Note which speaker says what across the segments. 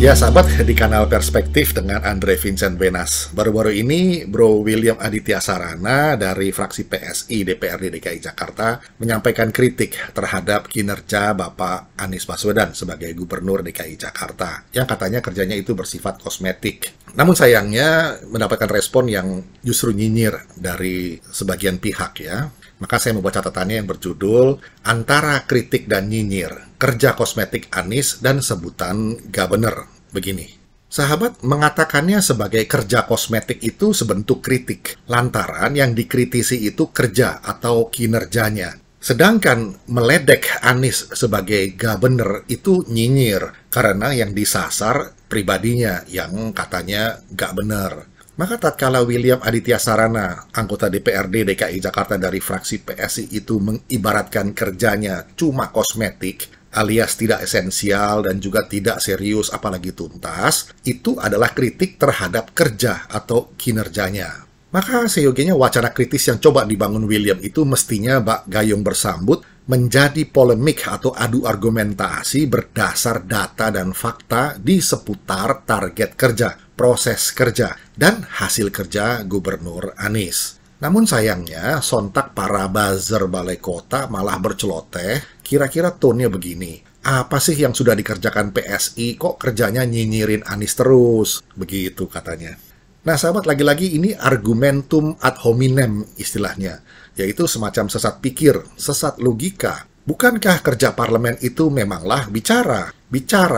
Speaker 1: Ya sahabat, di kanal Perspektif dengan Andre Vincent Benas. Baru-baru ini Bro William Aditya Sarana dari fraksi PSI DPRD DKI Jakarta menyampaikan kritik terhadap kinerja Bapak Anies Baswedan sebagai Gubernur DKI Jakarta, yang katanya kerjanya itu bersifat kosmetik. Namun sayangnya mendapatkan respon yang justru nyinyir dari sebagian pihak ya. Maka saya membuat catatannya yang berjudul Antara Kritik dan Nyinyir, Kerja Kosmetik Anies dan Sebutan Governor. Begini, sahabat mengatakannya sebagai kerja kosmetik itu sebentuk kritik, lantaran yang dikritisi itu kerja atau kinerjanya. Sedangkan meledek Anies sebagai governor itu nyinyir, karena yang disasar pribadinya yang katanya nggak benar. Maka tatkala William Aditya Sarana, anggota DPRD DKI Jakarta dari fraksi PSI itu mengibaratkan kerjanya cuma kosmetik, alias tidak esensial dan juga tidak serius apalagi tuntas, itu adalah kritik terhadap kerja atau kinerjanya. Maka seyogianya wacana kritis yang coba dibangun William itu mestinya bak gayung bersambut menjadi polemik atau adu argumentasi berdasar data dan fakta di seputar target kerja, proses kerja, dan hasil kerja Gubernur Anies. Namun sayangnya, sontak para buzzer balai kota malah berceloteh, kira-kira tone-nya begini. Apa sih yang sudah dikerjakan PSI, kok kerjanya nyinyirin Anies terus? Begitu katanya. Nah sahabat, lagi-lagi ini argumentum ad hominem istilahnya, yaitu semacam sesat pikir, sesat logika. Bukankah kerja parlemen itu memanglah bicara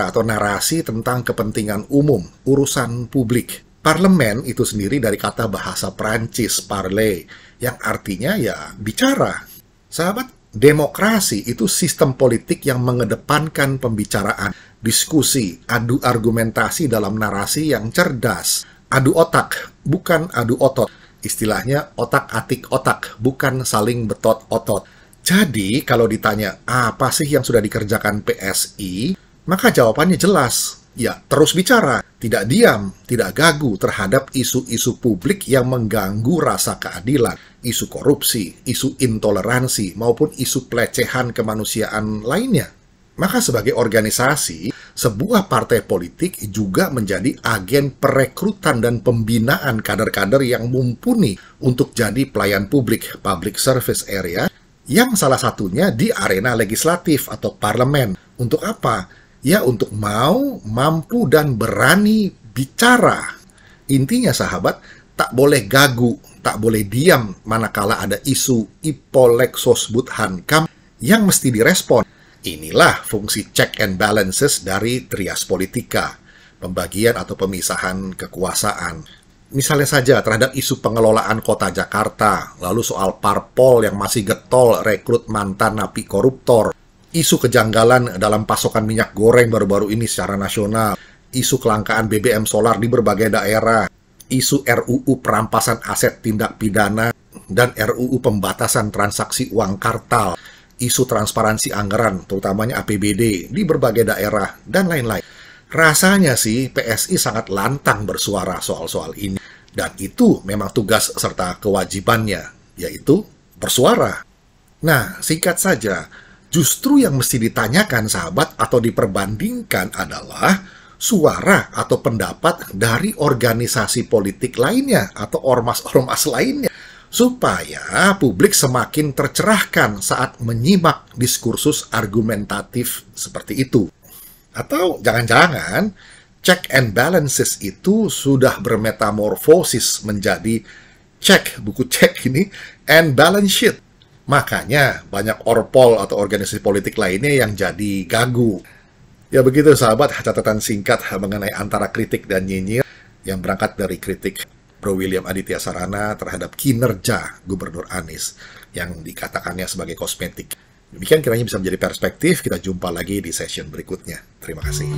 Speaker 1: atau narasi tentang kepentingan umum, urusan publik. Parlemen itu sendiri dari kata bahasa Prancis, parler, yang artinya ya bicara. Sahabat, demokrasi itu sistem politik yang mengedepankan pembicaraan, diskusi, adu argumentasi dalam narasi yang cerdas. Adu otak, bukan adu otot. Istilahnya otak-atik otak, bukan saling betot otot. Jadi, kalau ditanya apa sih yang sudah dikerjakan PSI, maka jawabannya jelas. Ya, terus bicara, tidak diam, tidak gagu terhadap isu-isu publik yang mengganggu rasa keadilan, isu korupsi, isu intoleransi, maupun isu pelecehan kemanusiaan lainnya. Maka sebagai organisasi, sebuah partai politik juga menjadi agen perekrutan dan pembinaan kader-kader yang mumpuni untuk jadi pelayan publik, public service area, yang salah satunya di arena legislatif atau parlemen. Untuk apa? Ya untuk mau, mampu, dan berani bicara. Intinya sahabat, tak boleh gagu, tak boleh diam manakala ada isu ipolexos hankam yang mesti direspon. Inilah fungsi check and balances dari trias politika, pembagian atau pemisahan kekuasaan. Misalnya saja terhadap isu pengelolaan kota Jakarta, lalu soal parpol yang masih getol rekrut mantan napi koruptor, isu kejanggalan dalam pasokan minyak goreng baru-baru ini secara nasional, isu kelangkaan BBM solar di berbagai daerah, isu RUU perampasan aset tindak pidana, dan RUU pembatasan transaksi uang kartal, isu transparansi anggaran, terutamanya APBD, di berbagai daerah, dan lain-lain. Rasanya sih PSI sangat lantang bersuara soal-soal ini. Dan itu memang tugas serta kewajibannya, yaitu bersuara. Nah, singkat saja, justru yang mesti ditanyakan sahabat atau diperbandingkan adalah suara atau pendapat dari organisasi politik lainnya atau ormas-ormas lainnya, supaya publik semakin tercerahkan saat menyimak diskursus argumentatif seperti itu. Atau jangan-jangan check and balances itu sudah bermetamorfosis menjadi buku cek ini, and balance sheet. Makanya banyak orpol atau organisasi politik lainnya yang jadi gagu. Ya begitu sahabat, catatan singkat mengenai antara kritik dan nyinyir yang berangkat dari kritik Bro William Aditya Sarana terhadap kinerja Gubernur Anies yang dikatakannya sebagai kosmetik. Demikian kiranya bisa menjadi perspektif. Kita jumpa lagi di session berikutnya. Terima kasih.